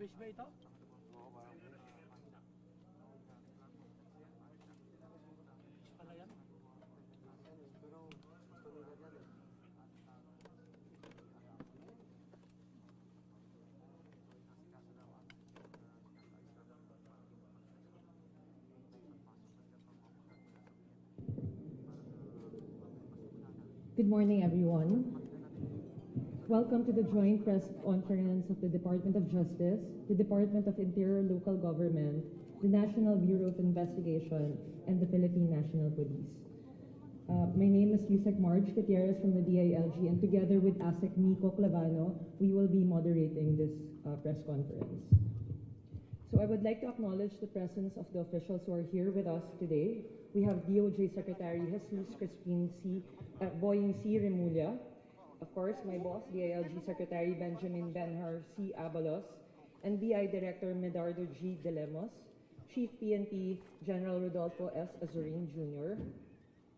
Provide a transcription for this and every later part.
Fish ba ito? Fish pala yan? Good morning, everyone. Welcome to the joint press conference of the Department of Justice, the Department of Interior Local Government, the National Bureau of Investigation, and the Philippine National Police. My name is Yusek Marge Gutierrez from the DILG, and together with ASEC Nico Clavano, we will be moderating this press conference. So I would like to acknowledge the presence of the officials who are here with us today. We have DOJ Secretary Jesus Crispin Boying C. Remulla, of course, my boss, DILG Secretary Benjamin Benhar C. Abalos, and BI Director Medardo G. De Lemos, Chief PNP General Rodolfo S. Azurin Jr.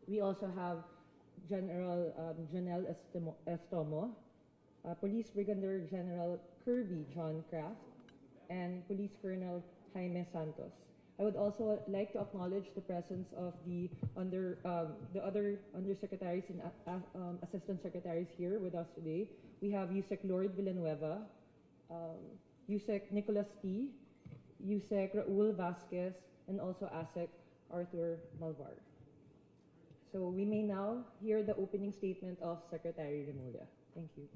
We also have General Janelle Estomo, Police Brigadier General Kirby John Kraft, and Police Colonel Jaime Santos. I would also like to acknowledge the presence of the other undersecretaries and assistant secretaries here with us today. We have Yusek Lord Villanueva, Yusek Nicholas T, Yusek Raul Vasquez, and also ASEC Arthur Malvar. So we may now hear the opening statement of Secretary Remulla. Thank you.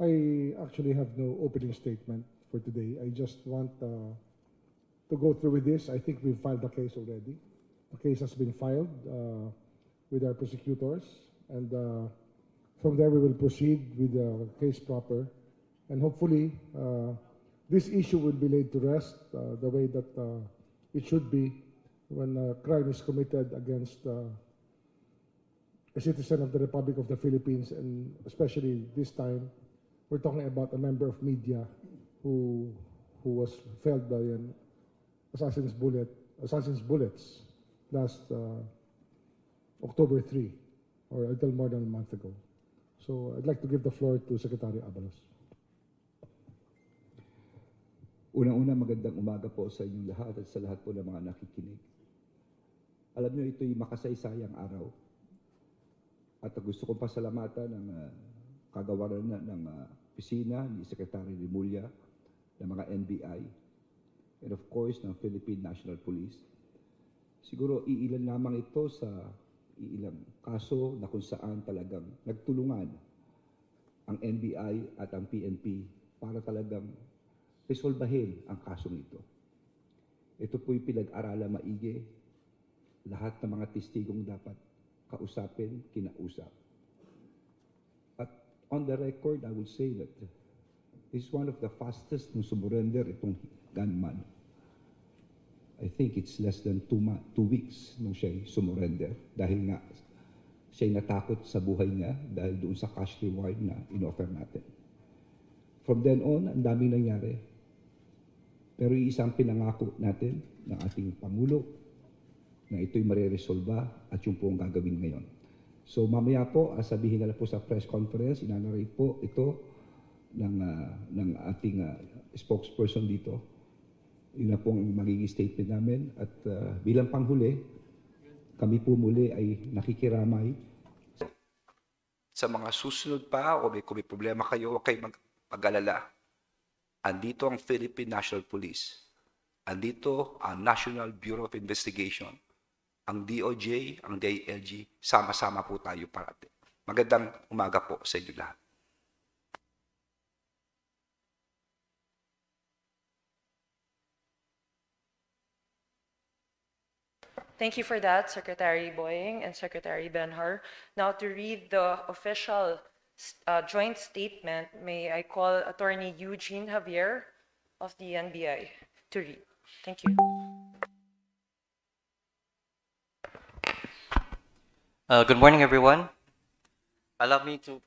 I actually have no opening statement for today. I just want to go through with this. I think we've filed the case already. The case has been filed with our prosecutors, and from there we will proceed with the case proper, and hopefully this issue will be laid to rest the way that it should be when a crime is committed against a citizen of the Republic of the Philippines, and especially this time we're talking about a member of media who was felled by an assassin's bullets last October 3, or a little more than a month ago. So I'd like to give the floor to Secretary Abalos. Unang-una, magandang umaga po sa inyong lahat at sa lahat po ng mga nakikinig. Alam niyo, ito'y makasaysayang araw. At gusto kong pasalamatan ng kagawaran ng opisina ni Secretary Remulla, ng mga NBI, and of course, ng Philippine National Police. Siguro, iilan lamang ito sa iilang kaso na kung saan talagang nagtulungan ang NBI at ang PNP para talagang resolbahin ang kasong ito. Ito po'y pinag-aralan maigi, lahat ng mga testigong dapat kausapin, kinausap. At on the record, I would say that this is one of the fastest na sumurrender itong gunman. I think it's less than 2 weeks nung siya sumurrender dahil nga siya natakot sa buhay niya dahil doon sa cash reward na in-offer natin. From then on, ang daming nangyari. Pero isang pinangako natin ng ating Pangulo na ito'y mariresolba at yung po ang gagawin ngayon. So mamaya po, sabihin na lang po sa press conference, inanarate po ito ng ating spokesperson dito. Yun na po ang magiging statement namin. At bilang panghuli, kami po muli ay nakikiramay. Sa mga susunod pa, o kung may problema kayo, huwag kayong mag-alala. Andito ang Philippine National Police. Andito ang National Bureau of Investigation. Ang DOJ, ang DILG, sama-sama po tayo parati. Magandang umaga po sa inyo lahat. Thank you for that, Secretary Boying and Secretary Benhar. Now to read the official joint statement, may I call Attorney Eugene Javier of the NBI to read. Thank you. Good morning, everyone. Allow me to...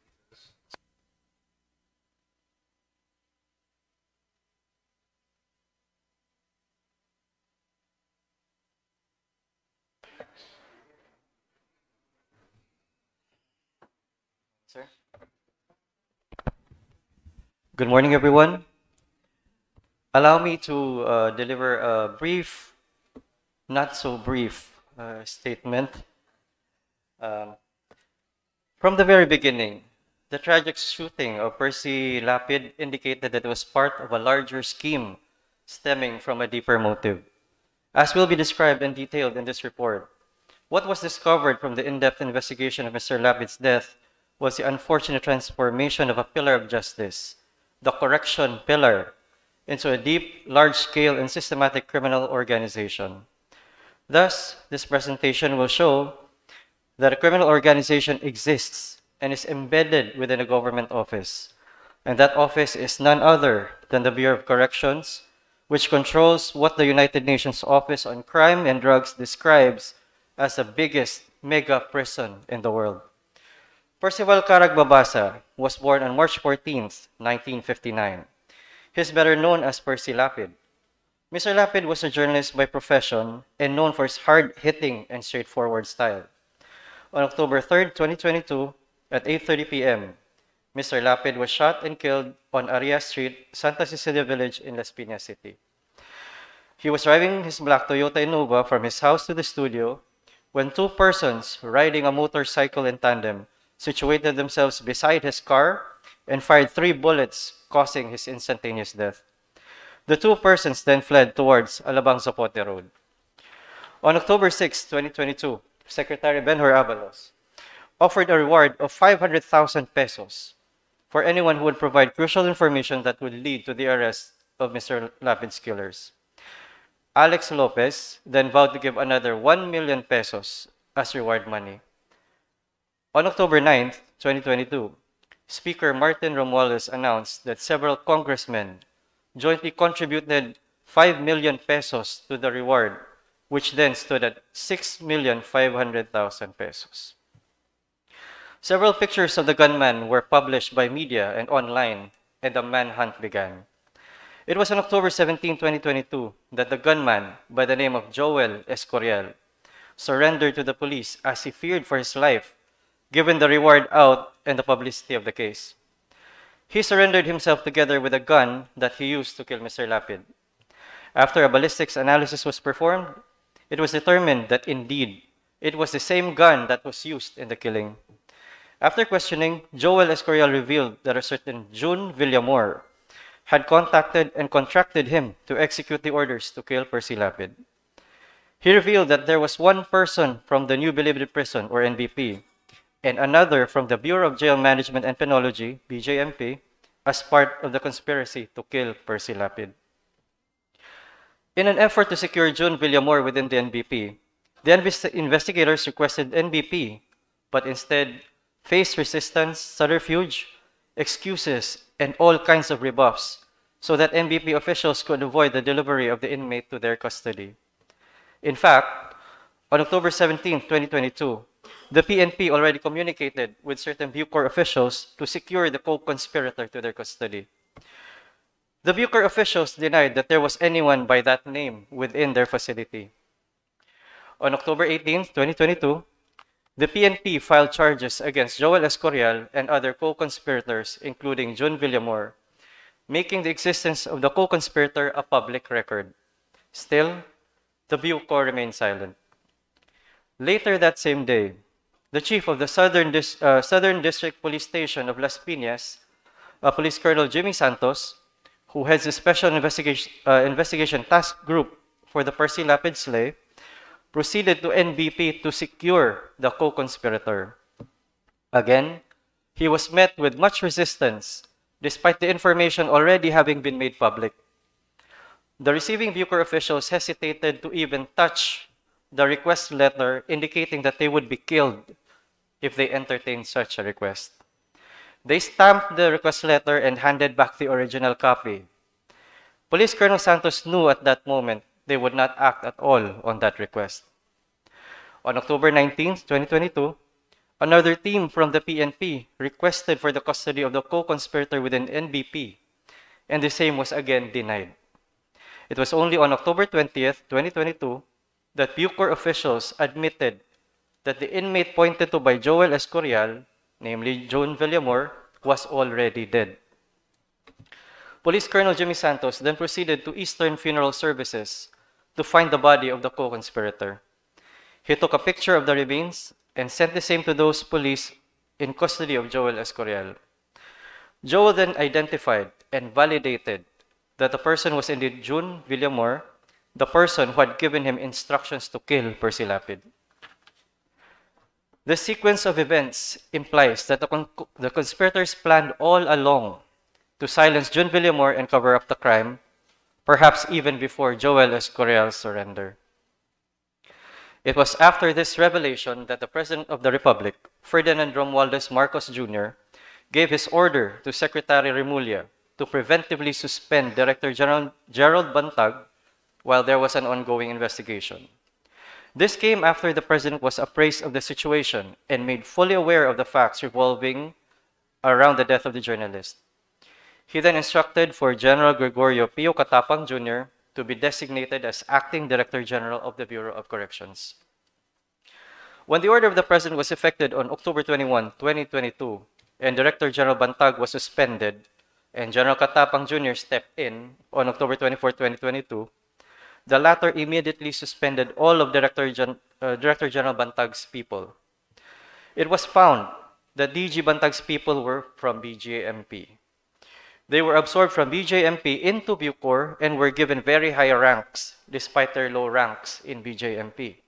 Sir? Good morning, everyone. Allow me to deliver a brief, not so brief statement. From the very beginning, the tragic shooting of Percy Lapid indicated that it was part of a larger scheme stemming from a deeper motive. As will be described and detailed in this report, what was discovered from the in-depth investigation of Mr. Lapid's death was the unfortunate transformation of a pillar of justice, the correction pillar, into a deep, large-scale, and systematic criminal organization. Thus, this presentation will show that a criminal organization exists and is embedded within a government office, and that office is none other than the Bureau of Corrections, which controls what the United Nations Office on Crime and Drugs describes as the biggest mega prison in the world. Percival Caragbabasa was born on March 14, 1959. He is better known as Percy Lapid. Mr. Lapid was a journalist by profession and known for his hard-hitting and straightforward style. On October 3, 2022, at 8:30 p.m., Mr. Lapid was shot and killed on Aria Street, Santa Cecilia Village in Las Piñas City. He was driving his black Toyota Innova from his house to the studio when two persons riding a motorcycle in tandem situated themselves beside his car and fired 3 bullets, causing his instantaneous death. The two persons then fled towards Alabang Zapote Road. On October 6, 2022, Secretary Benhur Abalos offered a reward of 500,000 pesos for anyone who would provide crucial information that would lead to the arrest of Mr. Lapid's killers. Alex Lopez then vowed to give another 1 million pesos as reward money. On October 9, 2022, Speaker Martin Romualdez announced that several congressmen jointly contributed 5 million pesos to the reward, which then stood at 6,500,000 pesos. Several pictures of the gunman were published by media and online, and the manhunt began. It was on October 17, 2022, that the gunman, by the name of Joel Escorial, surrendered to the police as he feared for his life, given the reward out and the publicity of the case. He surrendered himself together with a gun that he used to kill Mr. Lapid. After a ballistics analysis was performed, it was determined that indeed it was the same gun that was used in the killing. After questioning, Joel Escorial revealed that a certain June Villamor had contacted and contracted him to execute the orders to kill Percy Lapid. He revealed that there was one person from the New Bilibid Prison, or NBP, and another from the Bureau of Jail Management and Penology, BJMP, as part of the conspiracy to kill Percy Lapid. In an effort to secure June Villamor within the NBP, the investigators requested NBP, but instead faced resistance, subterfuge, excuses, and all kinds of rebuffs so that NBP officials could avoid the delivery of the inmate to their custody. In fact, on October 17, 2022, the PNP already communicated with certain Bucor officials to secure the co-conspirator to their custody. The Bucor officials denied that there was anyone by that name within their facility. On October 18, 2022, the PNP filed charges against Joel Escorial and other co-conspirators, including June Villamor, making the existence of the co-conspirator a public record. Still, the Bucor remained silent. Later that same day, the chief of the Southern District Police Station of Las Piñas, Police Colonel Jimmy Santos, who heads the Special Investigation Task Group for the Percy Lapid slay, proceeded to NBP to secure the co-conspirator. Again, he was met with much resistance, despite the information already having been made public. The receiving Bucor officials hesitated to even touch the request letter, indicating that they would be killed if they entertained such a request. They stamped the request letter and handed back the original copy. Police Colonel Santos knew at that moment they would not act at all on that request. On October 19, 2022, another team from the PNP requested for the custody of the co-conspirator within NBP, and the same was again denied. It was only on October 20th, 2022, that Bucor officials admitted that the inmate pointed to by Joel Escorial, namely June Villamor, was already dead. Police Colonel Jimmy Santos then proceeded to Eastern Funeral Services to find the body of the co-conspirator. He took a picture of the remains and sent the same to those police in custody of Joel Escorial. Joel then identified and validated that the person was indeed June Villamor, the person who had given him instructions to kill Percy Lapid. The sequence of events implies that the conspirators planned all along to silence June Villamor and cover up the crime, perhaps even before Joel Escorial's surrender. It was after this revelation that the President of the Republic, Ferdinand Romualdez Marcos Jr., gave his order to Secretary Remulla to preventively suspend Director General Gerald Bantag while there was an ongoing investigation. This came after the President was appraised of the situation and made fully aware of the facts revolving around the death of the journalist. He then instructed for General Gregorio Pio Catapang Jr. to be designated as Acting Director General of the Bureau of Corrections. When the order of the President was effected on October 21, 2022, and Director General Bantag was suspended, and General Catapang Jr. stepped in on October 24, 2022, the latter immediately suspended all of Director General Bantag's people. It was found that DG Bantag's people were from BJMP. They were absorbed from BJMP into Bucor and were given very high ranks despite their low ranks in BJMP.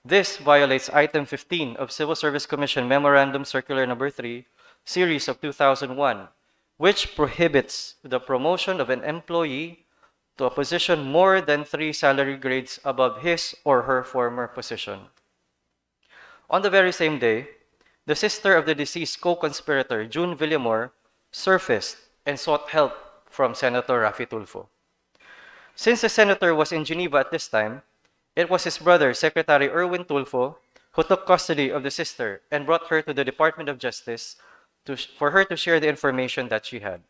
This violates Item 15 of Civil Service Commission Memorandum Circular No. 3, Series of 2001, which prohibits the promotion of an employee to a position more than 3 salary grades above his or her former position. On the very same day, the sister of the deceased co-conspirator, June Villamor, surfaced and sought help from Senator Raffy Tulfo. Since the senator was in Geneva at this time, it was his brother, Secretary Erwin Tulfo, who took custody of the sister and brought her to the Department of Justice for her to share the information that she had.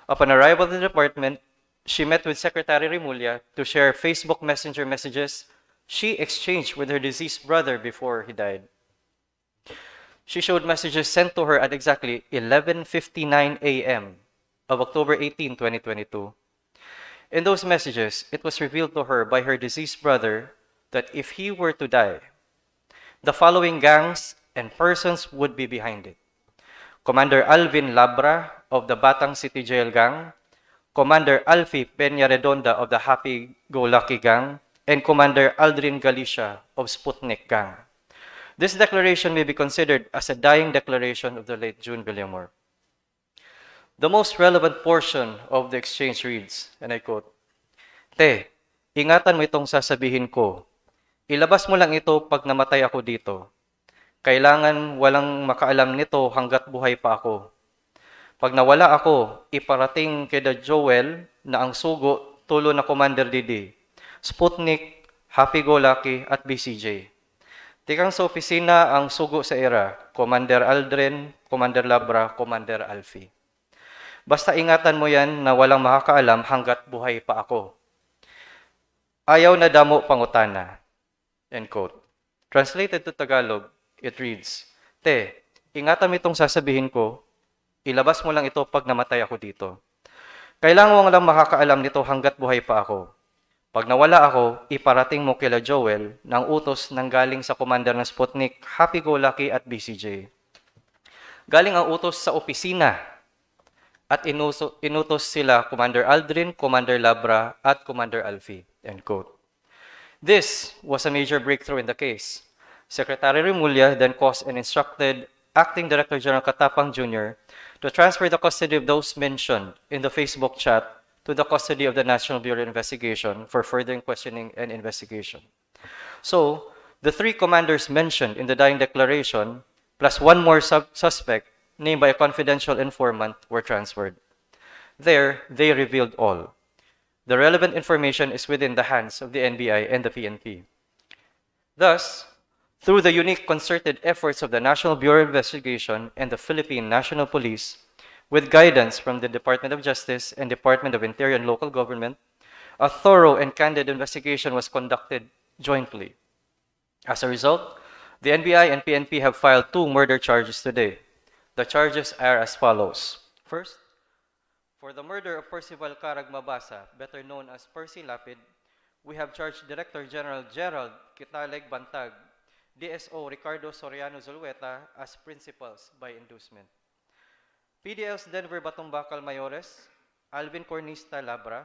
Upon arrival at the department, she met with Secretary Remulla to share Facebook Messenger messages she exchanged with her deceased brother before he died. She showed messages sent to her at exactly 11:59 a.m. of October 18, 2022. In those messages, it was revealed to her by her deceased brother that if he were to die, the following gangs and persons would be behind it: Commander Alvin Labra of the Batang City Jail Gang, Commander Alfie Peña Redonda of the Happy Go Lucky Gang, and Commander Aldrin Galicia of Sputnik Gang. This declaration may be considered as a dying declaration of the late June Villamor. The most relevant portion of the exchange reads, and I quote, "Te, ingatan mo itong sasabihin ko. Ilabas mo lang ito pag namatay ako dito. Kailangan walang makaalam nito hanggat buhay pa ako. Pag nawala ako, iparating kay Joel na ang sugo tulo na Commander Didi, Sputnik, Happy Go Lucky at BCJ. Tikang sa opisina ang sugo sa era, Commander Aldrin, Commander Labra, Commander Alfie. Basta ingatan mo yan na walang makakaalam hanggat buhay pa ako. Ayaw na damo pangutana." End quote. Translated to Tagalog, it reads, "Te, ingatan mo itong sasabihin ko, ilabas mo lang ito pag namatay ako dito. Kailangan mo lang makakaalam nito hanggat buhay pa ako. Pag nawala ako, iparating mo kila Joel ng utos nang galing sa commander ng Sputnik, Happy Go Lucky at BCJ. Galing ang utos sa opisina at inutos sila Commander Aldrin, Commander Labra at Commander Alfie." End quote. This was a major breakthrough in the case. Secretary Remulla then caused and instructed Acting Director General Catapang Jr. to transfer the custody of those mentioned in the Facebook chat to the custody of the National Bureau of Investigation for further questioning and investigation. So, the 3 commanders mentioned in the dying declaration, plus 1 more suspect named by a confidential informant, were transferred. There, they revealed all. The relevant information is within the hands of the NBI and the PNP. Thus, through the unique concerted efforts of the National Bureau of Investigation and the Philippine National Police, with guidance from the Department of Justice and Department of Interior and Local Government, a thorough and candid investigation was conducted jointly. As a result, the NBI and PNP have filed 2 murder charges today. The charges are as follows. First, For the murder of Percival Carag Mabasa, better known as Percy Lapid, we have charged Director General Gerald Kitaleg Bantag, DSO Ricardo Soriano Zulueta as principals by inducement. PDL's Denver Batumbacal Mayores, Alvin Cornista Labra,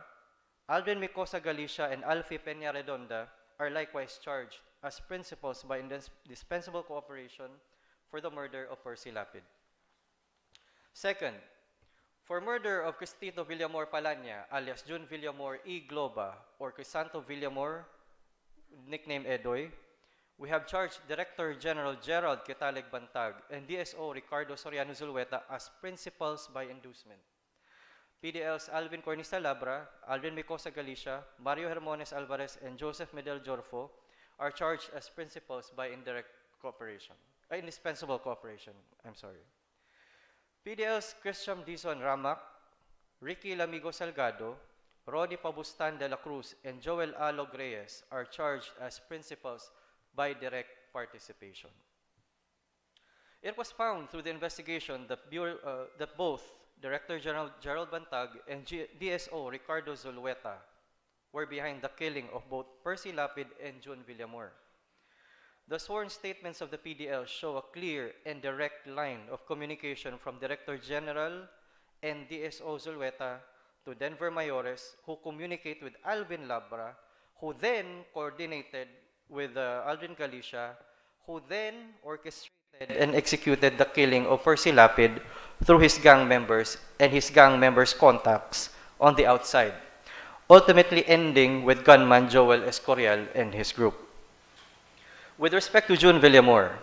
Alvin Micosa Galicia, and Alfie Peña Redonda are likewise charged as principals by indispensable cooperation for the murder of Percy Lapid. Second, for murder of Cristito Villamor Palanya, alias June Villamor E. Globa, or Crisanto Villamor, nickname Edoy, we have charged Director General Gerald Kitaleg Bantag and DSO Ricardo Soriano Zulueta as principals by inducement. PDL's Alvin Cornista Labra, Alvin Micosa Galicia, Mario Hermones Alvarez, and Joseph Medel Jorfo are charged as principals by indispensable cooperation. PDL's Christian Dizon Ramak, Ricky Lamigo Salgado, Ronnie Pabustan de la Cruz, and Joel Alog Reyes are charged as principals by direct participation. It was found through the investigation that both Director General Gerald Bantag and DSO Ricardo Zulueta were behind the killing of both Percy Lapid and June Villamor. The sworn statements of the PDL show a clear and direct line of communication from Director General and DSO Zulueta to Denver Mayores, who communicate with Alvin Labra, who then coordinated with Alvin Galicia, who then orchestrated and executed the killing of Percy Lapid through his gang members and his gang members' contacts on the outside, ultimately ending with gunman Joel Escorial and his group. With respect to June Villamor,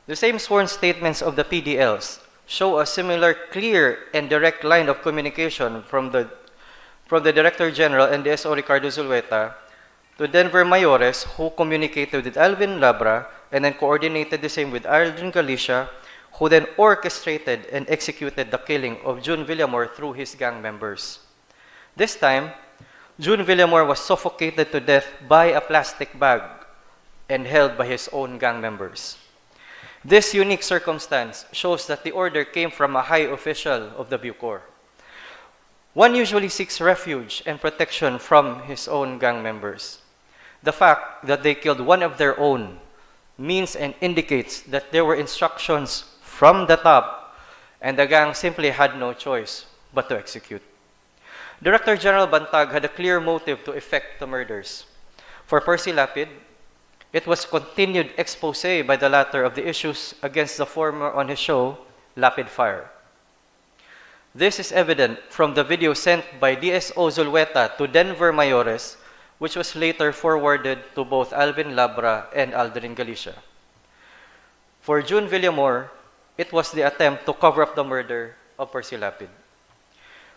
the same sworn statements of the PDLs show a similar clear and direct line of communication from the Director General and DSO Ricardo Zulueta to Denver Mayores, who communicated with Alvin Labra and then coordinated the same with Alvin Galicia, who then orchestrated and executed the killing of June Villamor through his gang members. This time, June Villamor was suffocated to death by a plastic bag and held by his own gang members. This unique circumstance shows that the order came from a high official of the Bucor. One usually seeks refuge and protection from his own gang members. The fact that they killed one of their own means and indicates that there were instructions from the top and the gang simply had no choice but to execute. Director General Bantag had a clear motive to effect the murders. For Percy Lapid, it was continued expose by the latter of the issues against the former on his show, Lapid Fire. This is evident from the video sent by DSO Zulueta to Denver Mayores, which was later forwarded to both Alvin Labra and Aldrin Galicia. For June Villamor, it was the attempt to cover up the murder of Percy Lapid.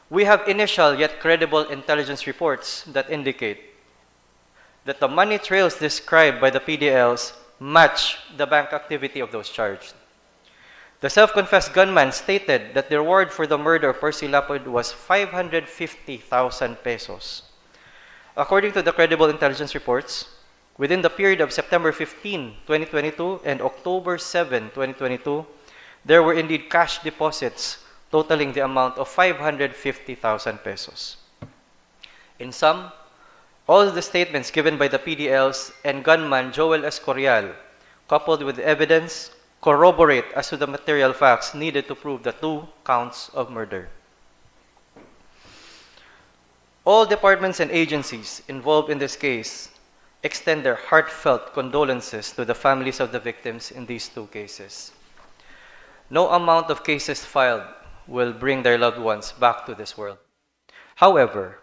We have initial yet credible intelligence reports that indicate that the money trails described by the PDLs match the bank activity of those charged. The self-confessed gunman stated that the reward for the murder of Percy Lapid was 550,000 pesos. According to the credible intelligence reports, within the period of September 15, 2022 and October 7, 2022, there were indeed cash deposits totaling the amount of 550,000 pesos. In sum, all the statements given by the PDLs and gunman Joel Escorial, coupled with evidence, corroborate as to the material facts needed to prove the 2 counts of murder. All departments and agencies involved in this case extend their heartfelt condolences to the families of the victims in these 2 cases. No amount of cases filed will bring their loved ones back to this world. However,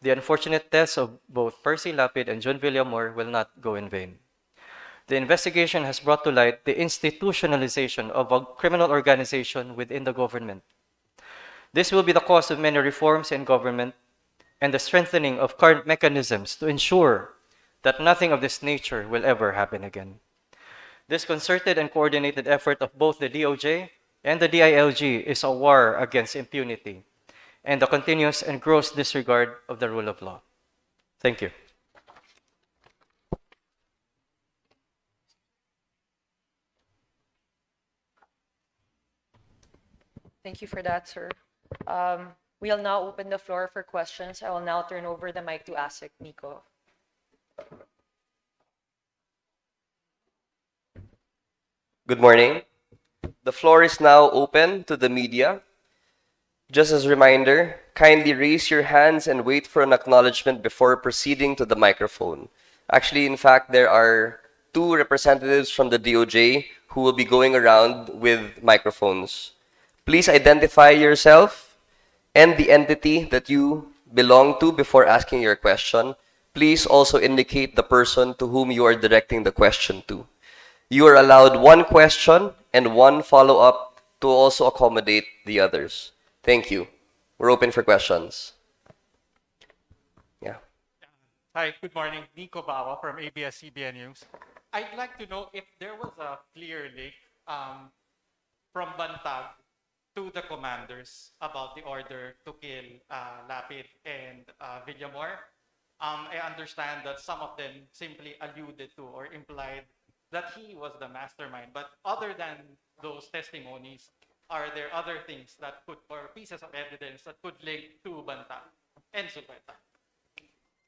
the unfortunate deaths of both Percy Lapid and June Villamor will not go in vain. The investigation has brought to light the institutionalization of a criminal organization within the government. This will be the cause of many reforms in government and the strengthening of current mechanisms to ensure that nothing of this nature will ever happen again. This concerted and coordinated effort of both the DOJ and the DILG is a war against impunity and the continuous and gross disregard of the rule of law. Thank you. Thank you for that, sir. We'll now open the floor for questions. I will now turn over the mic to ASEC Nico. Good morning. The floor is now open to the media. Just as a reminder, kindly raise your hands and wait for an acknowledgement before proceeding to the microphone. Actually, in fact, there are 2 representatives from the DOJ who will be going around with microphones. Please identify yourself and the entity that you belong to before asking your question. Please also indicate the person to whom you are directing the question to. You are allowed 1 question and 1 follow-up to also accommodate the others. Thank you. We're open for questions. Yeah. Hi, good morning. Nico Bawa from ABS-CBN News. I'd like to know if there was a clear link from Bantag to the commanders about the order to kill Lapid and Villamor. I understand that some of them simply alluded to or implied that he was the mastermind. But other than those testimonies, are there other things that could, or pieces of evidence that could link to Bantag and Zulueta?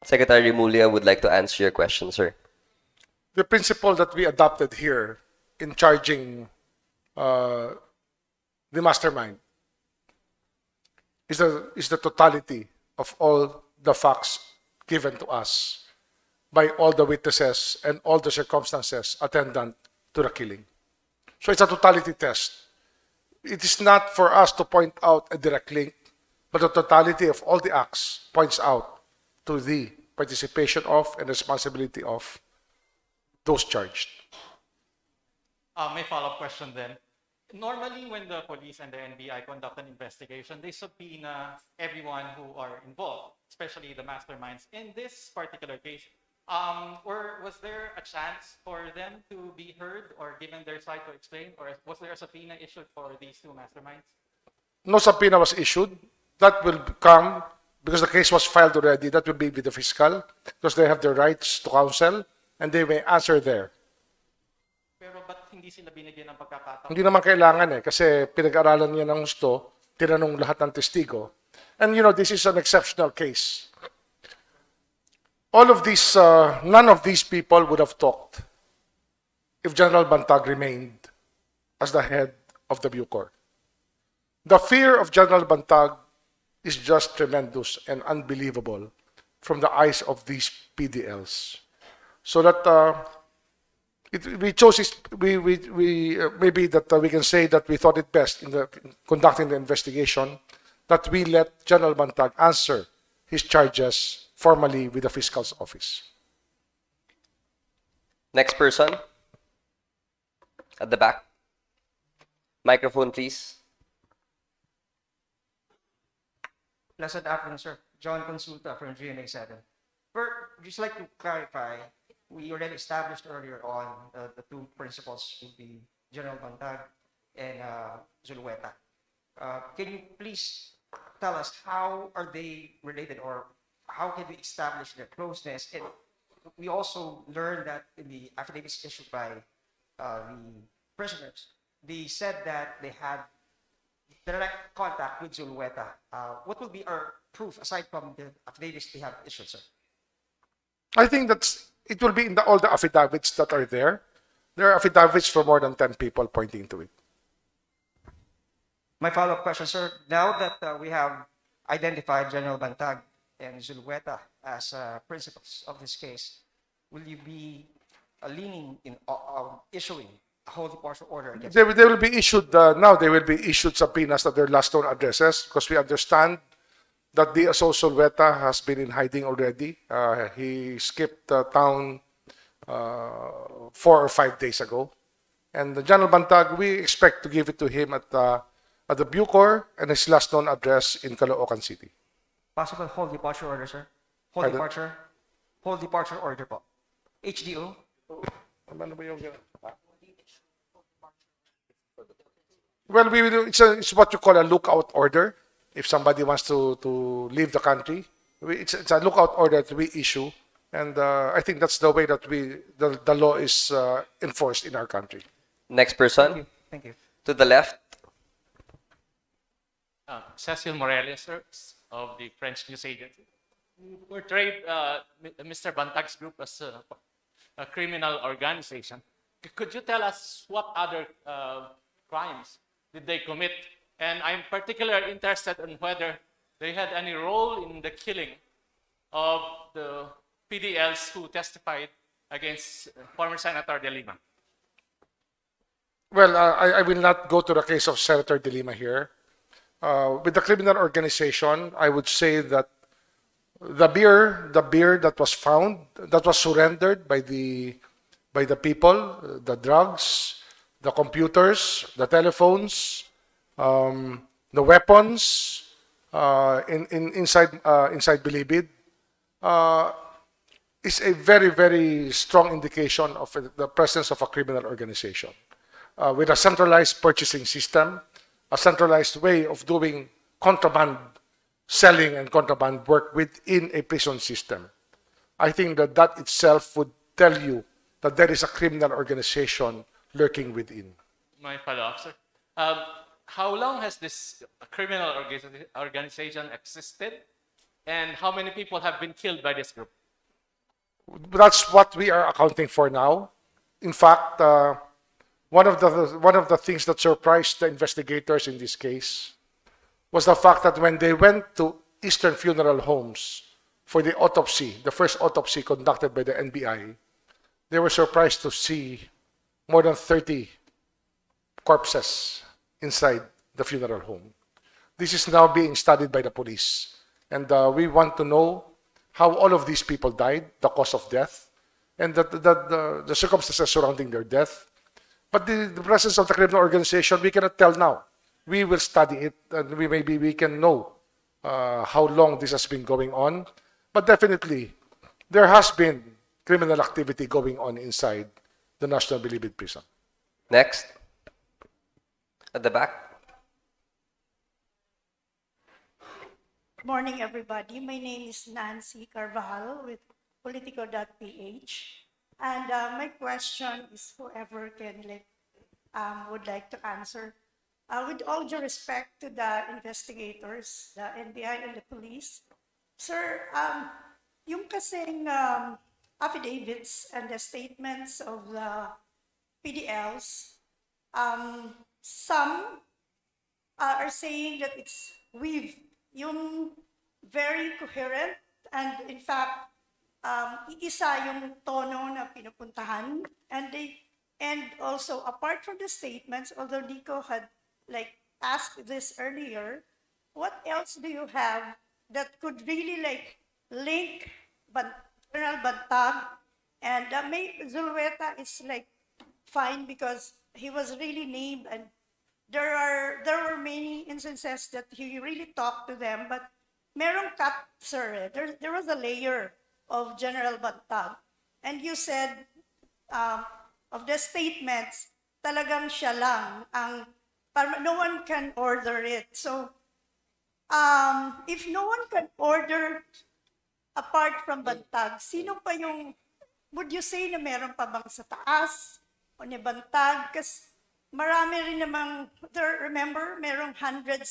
Secretary Remulla would like to answer your question, sir. The principle that we adopted here in charging the mastermind is the totality of all the facts given to us by all the witnesses and all the circumstances attendant to the killing. So it's a totality test. It is not for us to point out a direct link, but the totality of all the acts points out to the participation of and responsibility of those charged. My follow-up question then. Normally, when the police and the NBI conduct an investigation, they subpoena everyone who are involved, especially the masterminds. In this particular case, or was there a chance for them to be heard or given their side to explain, or was there a subpoena issued for these 2 masterminds? No subpoena was issued. That will come because the case was filed already. That will be with the fiscal because they have the rights to counsel and they may answer there. Pero ba't hindi sila binigyan ng pagkakataon? Hindi naman kailangan kasi pinag-aralan niya ng gusto, tinanong lahat ng testigo. And you know, this is an exceptional case. All of these, none of these people would have talked if General Bantag remained as the head of the Bucor. The fear of General Bantag is just tremendous and unbelievable from the eyes of these PDLs. So that we chose this, maybe that we can say that we thought it best in conducting the investigation that we let General Bantag answer his charges formally with the fiscal's office. Next person. At the back. Microphone, please. Pleasant afternoon, sir. John Consulta from GNA 7. Just like to clarify, we already established earlier on the 2 principals will be General Bantag and Zulueta. Can you please tell us how are they related, or how can we establish their closeness? And we also learned that in the affidavits issued by the prisoners, they said that they had direct contact with Zulueta. What will be our proof aside from the affidavits they have issued, sir? I think it will be in all the affidavits that are there. There are affidavits for more than 10 people pointing to it. My follow-up question, sir. Now that we have identified General Bantag and Zulueta as principals of this case, will you be leaning in issuing a holy partial order against They will be issued, now they will be issued subpoenas at their last known addresses because we understand that the Zulueta has been in hiding already. He skipped town 4 or 5 days ago. And the General Bantag, we expect to give it to him at the Bucor and his last known address in Caloocan City. possible whole departure order, sir? Whole departure order po. HDO? Well, we will, it's what you call a lookout order. If somebody wants to leave the country, it's a lookout order that we issue, and I think that's the way that the law is enforced in our country. Next person. Thank you. To the left. Cecil Morelia, sir, of the French News Agency. You portrayed Mr. Bantag's group as a criminal organization. Could you tell us what other crimes did they commit? And I'm particularly interested in whether they had any role in the killing of the PDLs who testified against former Senator De Lima. Well, I will not go to the case of Senator De Lima here. With the criminal organization, I would say that the beer that was found, that was surrendered by the people, the drugs, the computers, the telephones, the weapons inside Bilibid, is a very, very strong indication of the presence of a criminal organization with a centralized purchasing system, a centralized way of doing contraband selling and contraband work within a prison system. I think that itself would tell you that there is a criminal organization lurking within. My follow-up, sir. How long has this criminal organization existed, and how many people have been killed by this group? That's what we are accounting for now. In fact, one of the things that surprised the investigators in this case was the fact that when they went to Eastern Funeral Homes for the autopsy, the first autopsy conducted by the NBI, they were surprised to see more than 30 corpses inside the funeral home. This is now being studied by the police. And we want to know how all of these people died, the cause of death, and the circumstances surrounding their death. But the presence of the criminal organization, we cannot tell now. We will study it, and maybe we can know how long this has been going on. But definitely, there has been criminal activity going on inside the National Bilibid Prison. Next. At the back. Morning, everybody. My name is Nancy Carvajal with Politico.ph. And my question is whoever would like to answer. With all due respect to the investigators, the NBI and the police, sir, yung kasing affidavits and the statements of the PDLs, some are saying that it's weaved, yung very coherent, and in fact, iisa yung tono na pinupuntahan, and also apart from the statements, although Nico had asked this earlier, what else do you have that could really link General Bantag, and Zulueta is fine because he was really named, and there were many instances that he really talked to them, but merong cut, sir. There was a layer of General Bantag, and you said of the statements, talagang siya lang ang no one can order it. So if no one can order apart from Bantag, sino pa yung, would you say na meron pa bang sa taas o ni Bantag? Kasi marami rin namang, remember, merong 160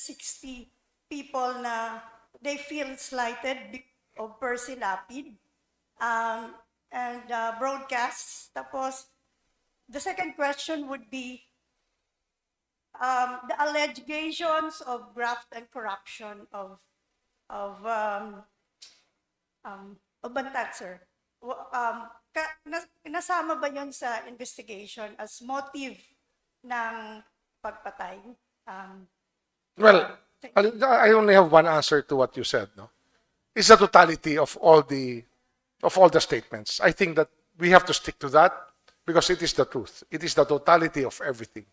people na they feel slighted of Percy Lapid and broadcasts. Tapos, the second question would be the allegations of graft and corruption of Bantag, sir. Nasama ba yun sa investigation as motive ng pagpatay? Well, I only have one answer to what you said. No, it's the totality of all the statements. I think that we have to stick to that because it is the truth. It is the totality of everything.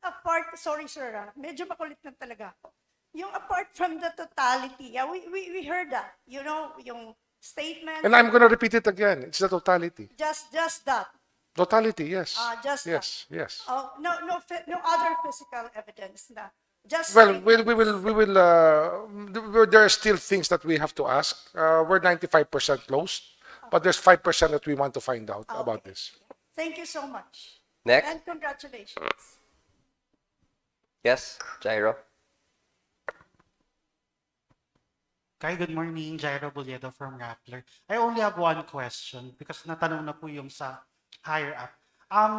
Apart, sorry sir, medyo makulit na talaga ako. Yung apart from the totality, we heard that, yung statement. And I'm going to repeat it again. It's the totality. Just that. Totality, yes. Just yes, that. yes. No other physical evidence na. Just well, we will. There are still things that we have to ask. We're 95% closed, but there's 5% that we want to find out about this. Thank you so much. Next. And congratulations. Yes, Jairo. Kay, good morning. Jairo Bulyedo from Rappler. I only have one question because natanong na po yung sa higher up.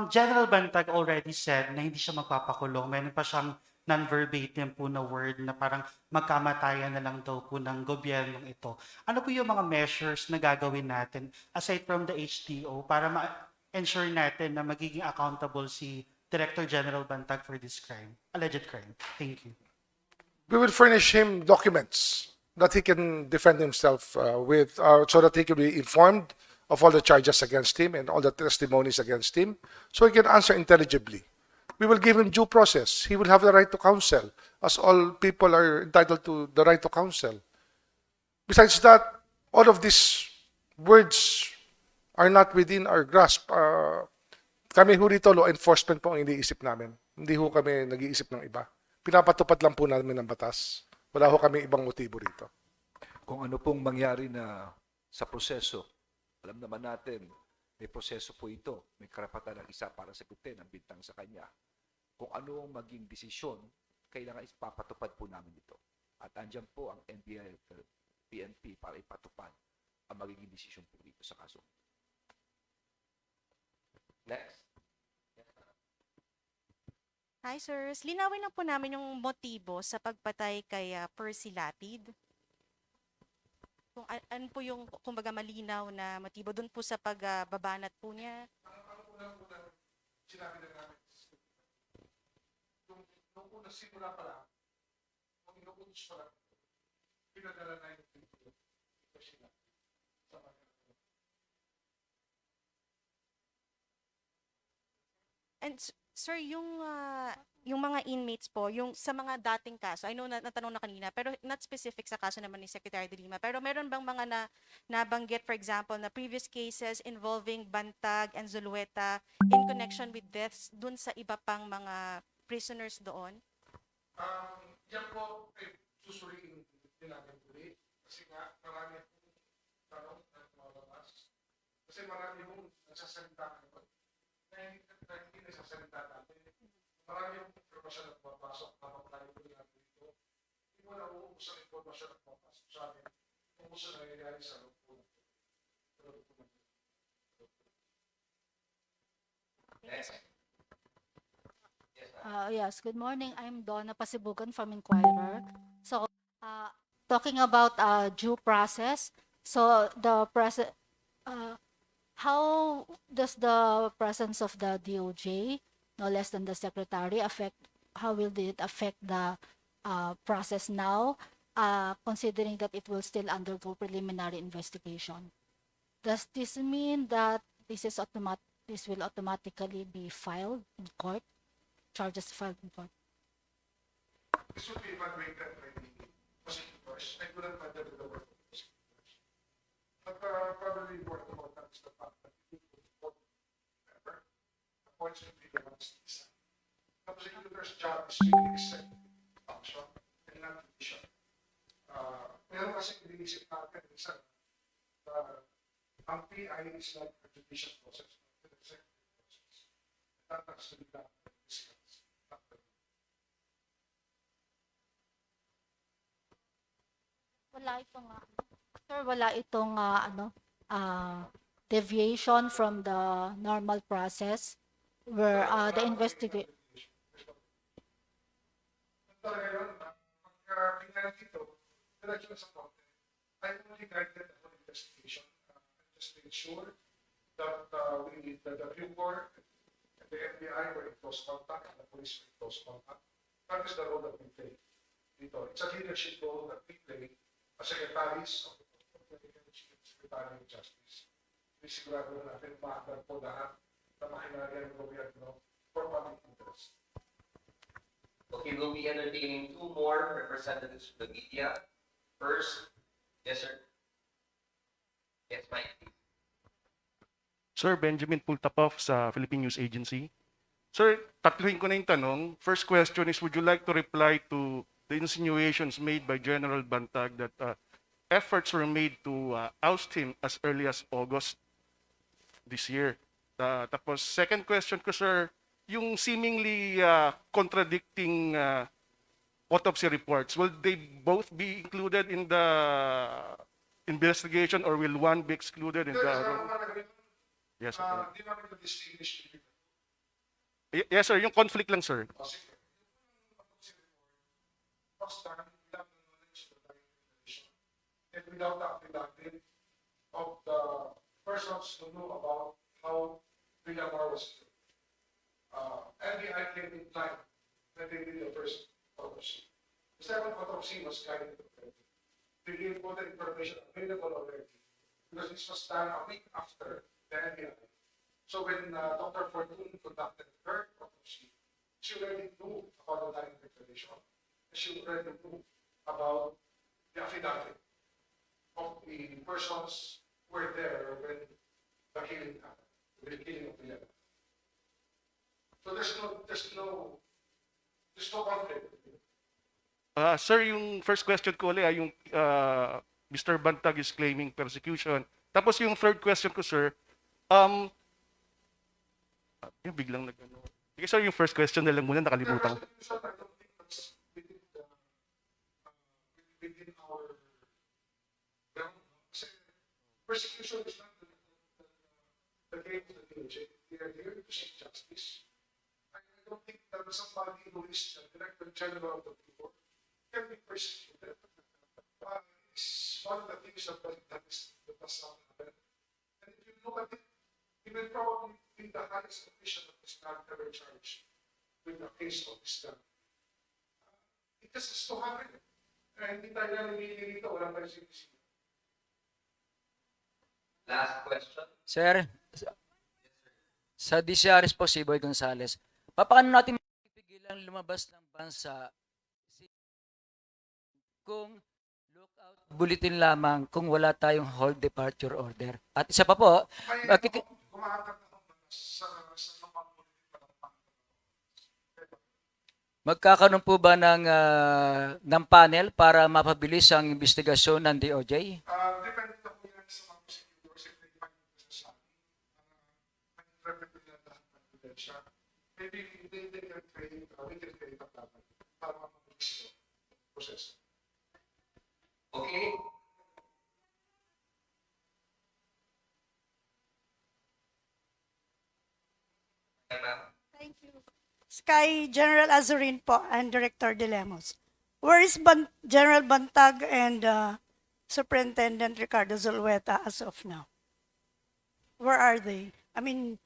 General Bantag already said na hindi siya magpapakulong. Meron pa siyang non-verbatim po na word na parang magkamatayan na lang daw po ng gobyernong ito. Ano po yung mga measures na gagawin natin aside from the HTO para ma-ensure natin na magiging accountable si Director General Bantag for this crime, alleged crime? Thank you. We will furnish him documents that he can defend himself with, so that he can be informed of all the charges against him and all the testimonies against him, so he can answer intelligibly. We will give him due process. He will have the right to counsel, as all people are entitled to the right to counsel. Besides that, all of these words are not within our grasp. Kami ho rito, law enforcement po ang iniisip namin. Hindi ho kami nag-iisip ng iba. Pinapatupad lang po namin ang batas. Wala ho kami ibang motibo rito. Kung ano pong mangyari na sa proseso, alam naman natin, may proseso po ito. May karapatan ng isa para sagutin ang bintang sa kanya. Kung ano ang maging desisyon, kailangan ipapatupad po namin ito. At andyan po ang NBI at PNP para ipatupad ang magiging desisyon po dito sa kaso. Next. Hi, sirs. Linawin lang po namin yung motibo sa pagpatay kay Percy Lapid. Kung ano po yung, kumbaga, malinaw na motibo doon po sa pagbabanat po niya. Sinabi na namin, nung unang simula pa lang, nung inuutos pa lang, pinadala na yung video sa mga. And sir, yung mga inmates po, yung sa mga dating kaso, I know na natanong na kanina, pero not specific sa kaso naman ni Secretary de Lima, pero meron bang mga nabanggit, for example, na previous cases involving Bantag and Zulueta in connection with deaths dun sa iba pang mga prisoners doon? Yan po, susuriin din natin tuloy. Kasi nga, marami akong tanong na lumabas. Kasi marami akong nagsasalita ngayon na hindi nagsasalita natin. Marami akong informasyon na pumapasok habang tayo po natin dito. Hindi mo na uubos ang informasyon na pumapasok sa amin kung gusto na nangyayari sa loob po natin. Next. Yes, good morning. I'm Donna Pasibugan from Inquirer. So, talking about due process, so how does the presence of the DOJ, no less than the Secretary, how will it affect the process now, considering that it will still undergo preliminary investigation? Does this mean that this will automatically be filed in court? Charges filed in court? This would be evaluated by the prosecutors. I couldn't find the word of prosecutors. But probably more important is the fact that it will report remember, the points will be the ones decide. The prosecutor's job is really executive function and not judicial. Pero kasi iniisip natin minsan, ang PI is like a judicial process, not an executive process. That has to be done. Wala itong deviation from the normal process where the investigate. I only guided the investigation. Just to ensure that the Bureau and the FBI were in close contact and the police were in close contact. That is the role that we play. It's a leadership role that we play as secretaries of the Secretary of Justice. Sigurado natin maagad po lahat na makinagay ng gobyerno for public interest. Okay, we'll be entertaining two more representatives of the media. First, yes, sir. Yes, Mike. Sir, Benjamin Pultapov sa Philippine News Agency. Sir, tatluhin ko na yung tanong. First question is, would you like to reply to the insinuations made by General Bantag that efforts were made to oust him as early as August this year? Tapos, second question ko, sir, yung seemingly contradicting autopsy reports, will they both be included in the investigation, or will one be excluded in the? Yes, sir. Yes, sir. Yung conflict lang, sir. And without the affidavit of the persons who knew about how Villamor was killed. NBI came in time when they did the first autopsy. The second autopsy was guided. They gave all the information available already because this was done a week after the NBI. So when Dr. Fortune conducted her autopsy, she already knew about the dying declaration. She already knew about the affidavit of the persons who were there when the killing happened, the killing of the level. So there's no conflict. Sir, yung first question ko ulit, yung Mr. Bantag is claiming persecution. Tapos yung third question ko, sir, yung biglang nag-ano. Sige, sir, yung first question na lang muna, nakalimutan ko. Within our realm, persecution is not the game of the DOJ. They are here to seek justice. I don't think that somebody who is the Director General of the people can be persecuted. It's one of the things that does not happen. And if you look at it, he will probably be the highest official of this land ever charged with a case of this kind. It just has to happen. Hindi tayo namimili dito, walang persecution. Last question. Sir, sa DCRS po si Boy Gonzales, paano natin mapipigilan lumabas ng bansa kung lookout bulletin lamang kung wala tayong hold departure order? At isa pa po, magkakaroon po ba ng panel para mapabilis ang investigasyon ng DOJ? Depende na po yan sa mga prosecutors if they find it sa confidential. Maybe they can create, we can create a plan para mapabilis yung process. Okay. Thank you. Sky General Azurin po and Director De Lemos. Where is General Bantag and Superintendent Ricardo Zulueta as of now? Where are they? I mean,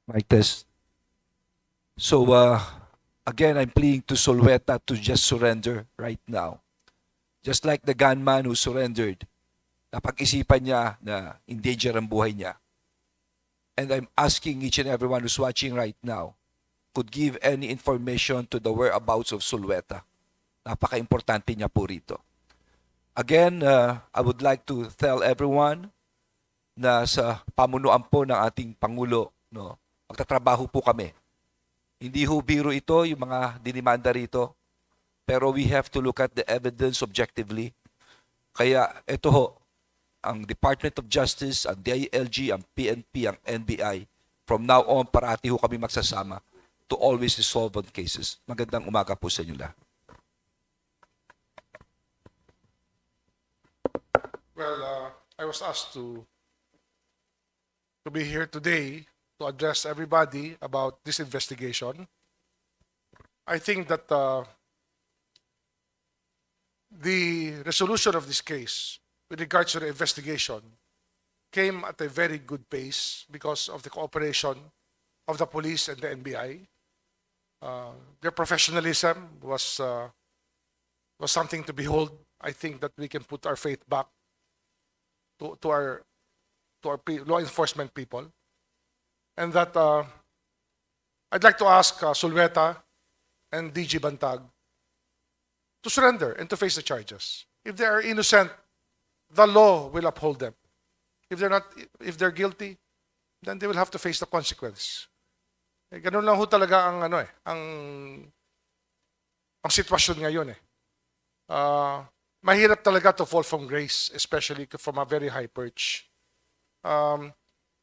Mic test. So, again, I'm pleading to Zulueta to just surrender right now. Just like the gunman who surrendered, napag-isipan niya na in danger ang buhay niya. And I'm asking each and everyone who's watching right now, could give any information to the whereabouts of Sulweta. Napaka-importante niya po rito. Again, I would like to tell everyone na sa pamunuan po ng ating Pangulo, no, magtatrabaho po kami. Hindi ho biro ito, yung mga dinimanda rito, pero we have to look at the evidence objectively. Kaya ito ho, ang Department of Justice, ang DILG, ang PNP, ang NBI, from now on, parati ho kami magsasama to always resolve on cases. Magandang umaga po sa inyo lahat. Well, I was asked to be here today to address everybody about this investigation. I think that the resolution of this case with regards to the investigation came at a very good pace because of the cooperation of the police and the NBI. Their professionalism was something to behold. I think that we can put our faith back to our law enforcement people, and that I'd like to ask Sulweta and DG Bantag to surrender and to face the charges. If they are innocent, the law will uphold them. If they're guilty, then they will have to face the consequence. Ganun lang ho talaga ang ang sitwasyon ngayon eh. Mahirap talaga to fall from grace, especially from a very high perch.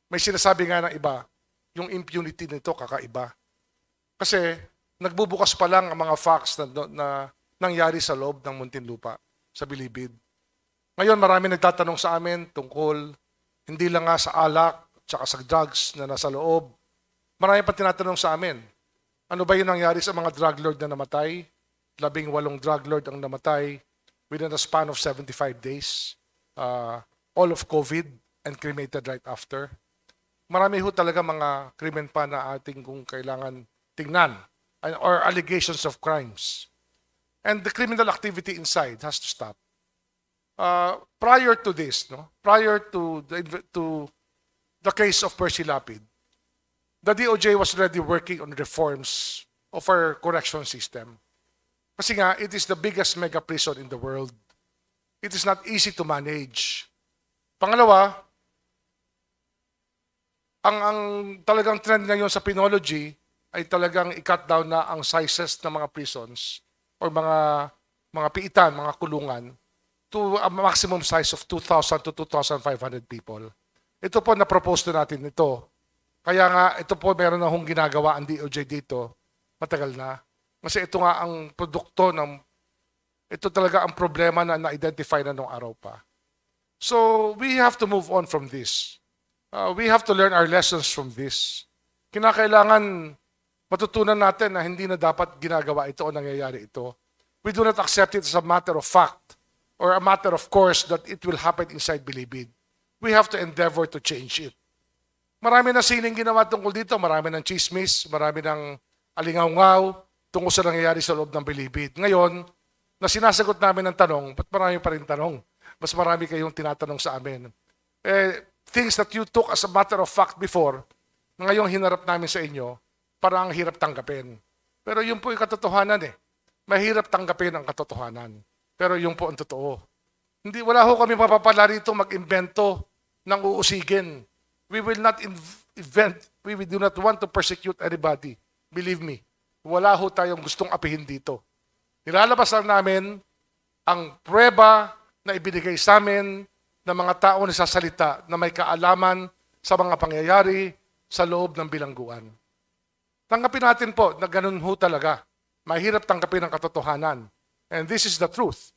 May sinasabi nga ng iba, yung impunity nito kakaiba. Kasi nagbubukas pa lang ang mga facts na nangyari sa loob ng Muntinlupa, sa Bilibid. Ngayon marami nagtatanong sa amin tungkol hindi lang nga sa alak, tsaka sa drugs na nasa loob. Marami pa tinatanong sa amin, ano ba yung nangyari sa mga drug lord na namatay? 18 drug lord ang namatay within a span of 75 days. All of COVID and cremated right after. Marami ho talaga mga krimen pa na ating kung kailangan tingnan or allegations of crimes. And the criminal activity inside has to stop. Prior to this, prior to the case of Percy Lapid, the DOJ was already working on reforms of our correction system. Kasi nga, it is the biggest mega prison in the world. It is not easy to manage. Pangalawa, ang talagang trend ngayon sa penology ay talagang i-cut down na ang sizes ng mga prisons or mga piitan, mga kulungan to a maximum size of 2,000 to 2,500 people. Ito po na-propose na natin ito. Kaya nga, ito po meron na hong ginagawa ang DOJ dito. Matagal na. Kasi ito nga ang produkto ito talaga ang problema na na-identify na nung araw pa. So, we have to move on from this. We have to learn our lessons from this. Kinakailangan matutunan natin na hindi na dapat ginagawa ito o nangyayari ito. We do not accept it as a matter of fact or a matter of course that it will happen inside Bilibid. We have to endeavor to change it. Marami na sining ginawa tungkol dito, marami ng chismis, marami ng alingaw-ngaw tungkol sa nangyayari sa loob ng Bilibid. Ngayon, na sinasagot namin ng tanong, ba't marami pa rin tanong? Mas marami kayong tinatanong sa amin. Things that you took as a matter of fact before, ngayong hinarap namin sa inyo, parang hirap tanggapin. Pero yun po yung katotohanan eh. Mahirap tanggapin ang katotohanan. Pero yun po ang totoo. Wala ho kami mapapala rito mag-invento ng uusigin. We will not invent, we do not want to persecute anybody. Believe me, wala ho tayong gustong apihin dito. Nilalabas lang namin ang pruweba na ibinigay sa amin ng mga tao na sasalita na may kaalaman sa mga pangyayari sa loob ng bilangguan. Tanggapin natin po na ganun ho talaga. Mahirap tanggapin ang katotohanan. And this is the truth.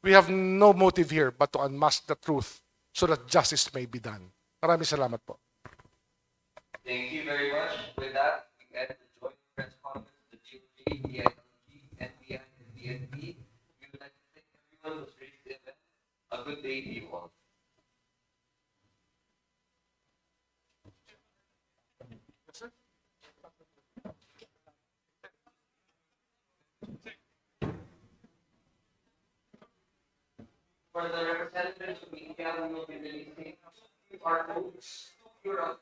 We have no motive here but to unmask the truth so that justice may be done. Maraming salamat po. Thank you very much. With that, we end the joint press conference of the DOJ, DILG, NBI, and DNP. We would like to thank everyone who's raised the event. A good day to you all. For the representatives of media, we will be releasing QR codes. QR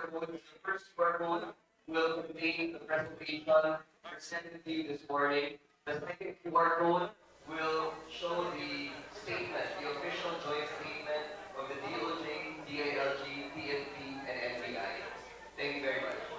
codes. The first QR code will contain the presentation presented to you this morning. The second QR code will show the statement, the official joint statement of the DOJ, DILG, PNP, and NBI. Thank you very much.